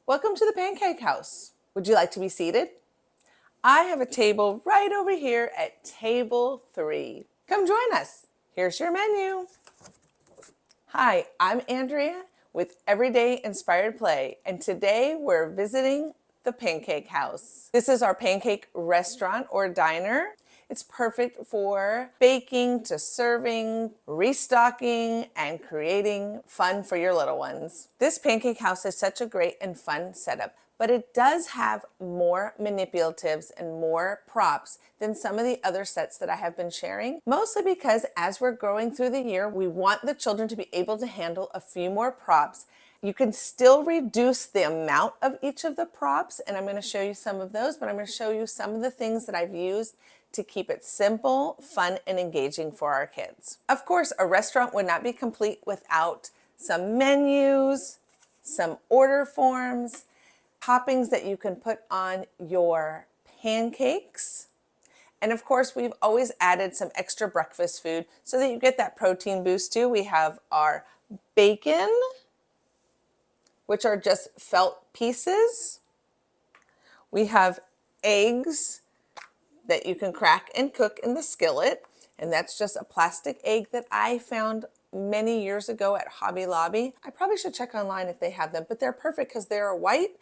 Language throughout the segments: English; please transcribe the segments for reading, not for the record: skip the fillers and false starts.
Welcome to the Pancake House. Would you like to be seated? I have a table right over here at table 3. Come join us. Here's your menu. Hi, I'm Andrea with Everyday Inspired Play, and today we're visiting the Pancake House. This is our pancake restaurant or diner. It's perfect for baking to serving, restocking, and creating fun for your little ones. This Pancake House is such a great and fun setup, but it does have more manipulatives and more props than some of the other sets that I have been sharing, mostly because as we're growing through the year, we want the children to be able to handle a few more props. You can still reduce the amount of each of the props, and I'm going to show you some of those, but I'm going to show you some of the things that I've used to keep it simple, fun, and engaging for our kids. Of course, a restaurant would not be complete without some menus, some order forms, toppings that you can put on your pancakes. And of course, we've always added some extra breakfast food so that you get that protein boost too. We have our bacon, which are just felt pieces. We have eggs that you can crack and cook in the skillet. And that's just a plastic egg that I found many years ago at Hobby Lobby. I probably should check online if they have them, but they're perfect because they're white.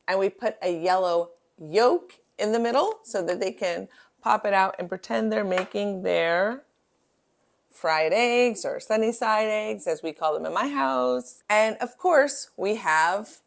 And we put a yellow yolk in the middle so that they can pop it out and pretend they're making their fried eggs or sunny side eggs, as we call them in my house. And of course, we have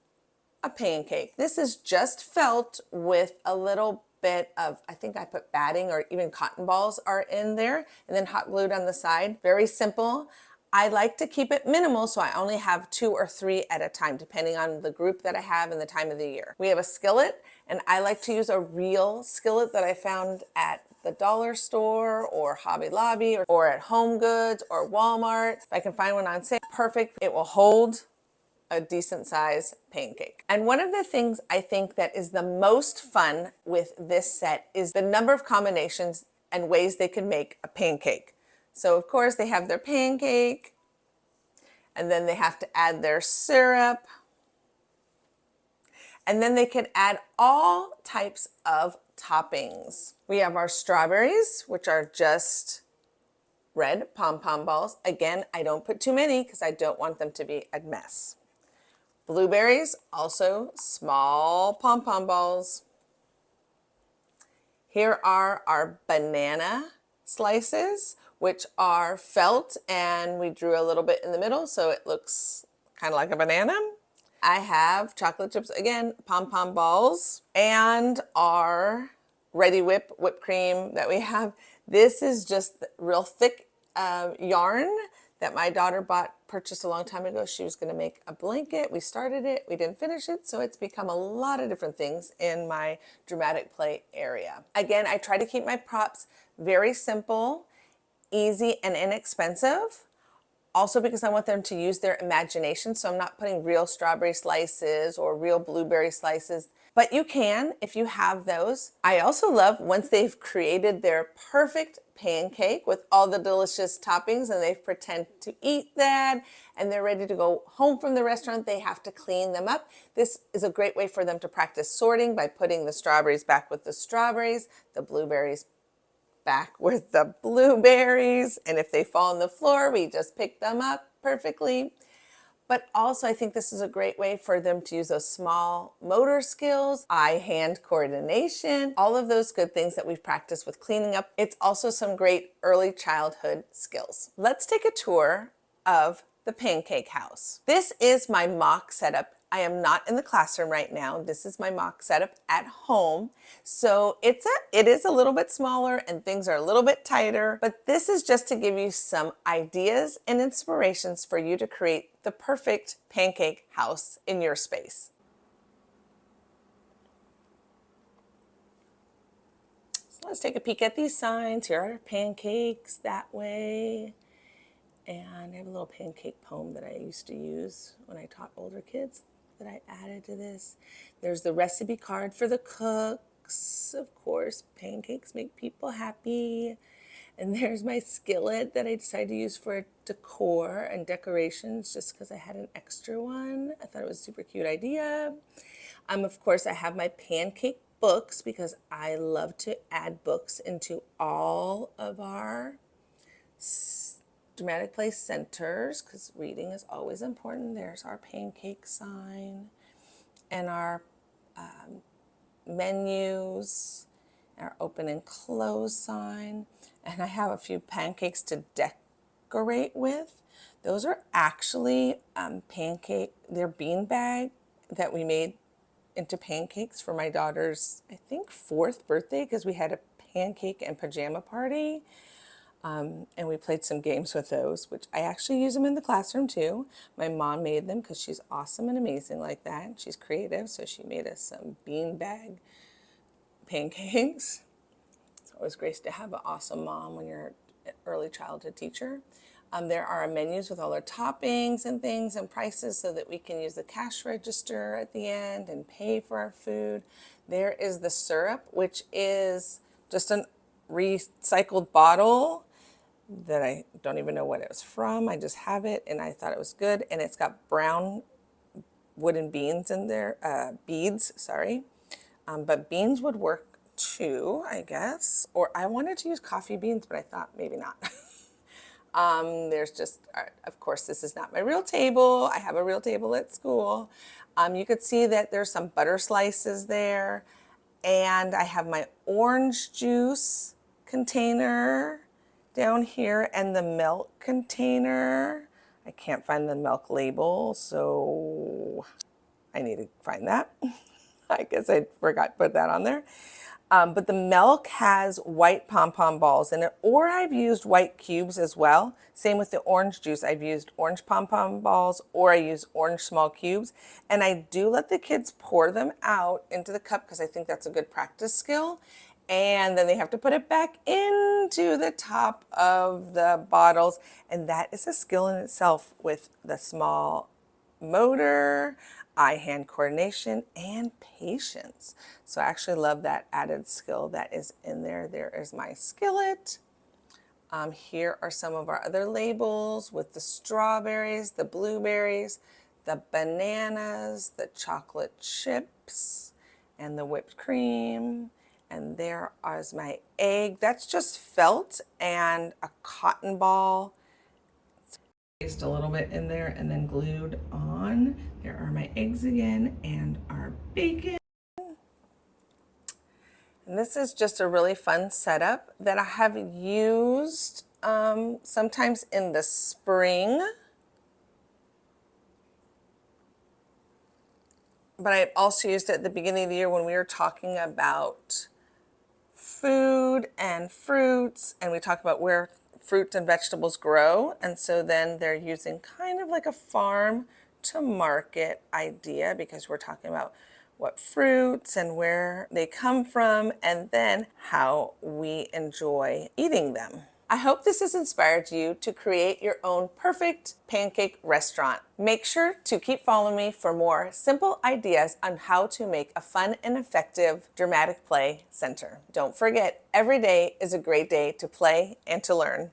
a pancake. This is just felt with a little bit of, I think I put batting or even cotton balls are in there, and then hot glued on the side. Very simple. I like to keep it minimal, so I only have 2 or 3 at a time, depending on the group that I have and the time of the year. We have a skillet, and I like to use a real skillet that I found at the dollar store or Hobby Lobby or at Home Goods or Walmart. If I can find one on sale, perfect. It will hold a decent size pancake. And one of the things I think that is the most fun with this set is the number of combinations and ways they can make a pancake. So of course they have their pancake, and then they have to add their syrup, and then they can add all types of toppings. We have our strawberries, which are just red pom-pom balls. Again, I don't put too many because I don't want them to be a mess. Blueberries, also small pom-pom balls. Here are our banana slices, which are felt, and we drew a little bit in the middle so it looks kind of like a banana. I have chocolate chips, again, pom-pom balls, and our Ready Whip whipped cream that we have. This is just real thick yarn that my daughter purchased a long time ago. She was going to make a blanket. We started it. We didn't finish it. So it's become a lot of different things in my dramatic play area. Again, I try to keep my props very simple, easy, and inexpensive. Also because I want them to use their imagination. So I'm not putting real strawberry slices or real blueberry slices, but you can if you have those. I also love once they've created their perfect pancake with all the delicious toppings and they've pretend to eat that and they're ready to go home from the restaurant, they have to clean them up. This is a great way for them to practice sorting by putting the strawberries back with the strawberries, the blueberries back with the blueberries, and if they fall on the floor, we just pick them up perfectly. But also I think this is a great way for them to use those small motor skills, eye-hand coordination, all of those good things that we've practiced with cleaning up. It's also some great early childhood skills. Let's take a tour of the Pancake House. This is my mock setup. I am not in the classroom right now. This is my mock setup at home. So it is a little bit smaller and things are a little bit tighter, but this is just to give you some ideas and inspirations for you to create the perfect pancake house in your space. So let's take a peek at these signs. Here are pancakes that way. And I have a little pancake poem that I used to use when I taught older kids that I added to this. There's the recipe card for the cooks. Of course, pancakes make people happy. And there's my skillet that I decided to use for decor and decorations just because I had an extra one. I thought it was a super cute idea. Of course, I have my pancake books because I love to add books into all of our dramatic play centers because reading is always important. There's our pancake sign and our menus, our open and close sign. And I have a few pancakes to decorate with. Those are actually they're bean bag that we made into pancakes for my daughter's, I think, 4th birthday because we had a pancake and pajama party. And we played some games with those, which I actually use them in the classroom too. My mom made them because she's awesome and amazing like that. She's creative, so she made us some bean bag pancakes. It's always great to have an awesome mom when you're an early childhood teacher. There are menus with all our toppings and things and prices so that we can use the cash register at the end and pay for our food. There is the syrup, which is just a recycled bottle that I don't even know what it was from. I just have it and I thought it was good. And it's got brown wooden beans in there, beads, sorry. But beans would work too, I guess. Or I wanted to use coffee beans, but I thought maybe not. There's just, of course, this is not my real table. I have a real table at school. You could see that there's some butter slices there. And I have my orange juice container down here and the milk container. I can't find the milk label, so I need to find that. I guess I forgot to put that on there. But the milk has white pom-pom balls in it, or I've used white cubes as well. Same with the orange juice. I've used orange pom-pom balls, or I use orange small cubes. And I do let the kids pour them out into the cup because I think that's a good practice skill. And then they have to put it back into the top of the bottles. And that is a skill in itself with the small motor, eye-hand coordination, and patience. So I actually love that added skill that is in there. There is my skillet. Here are some of our other labels with the strawberries, the blueberries, the bananas, the chocolate chips, and the whipped cream. And there is my egg. That's just felt and a cotton ball. Placed a little bit in there and then glued on. There are my eggs again and our bacon. And this is just a really fun setup that I have used sometimes in the spring. But I also used it at the beginning of the year when we were talking about food and fruits, and we talked about where fruit and vegetables grow. And so then they're using kind of like a farm to market idea because we're talking about what fruits and where they come from and then how we enjoy eating them. I hope this has inspired you to create your own perfect pancake restaurant. Make sure to keep following me for more simple ideas on how to make a fun and effective dramatic play center. Don't forget, every day is a great day to play and to learn.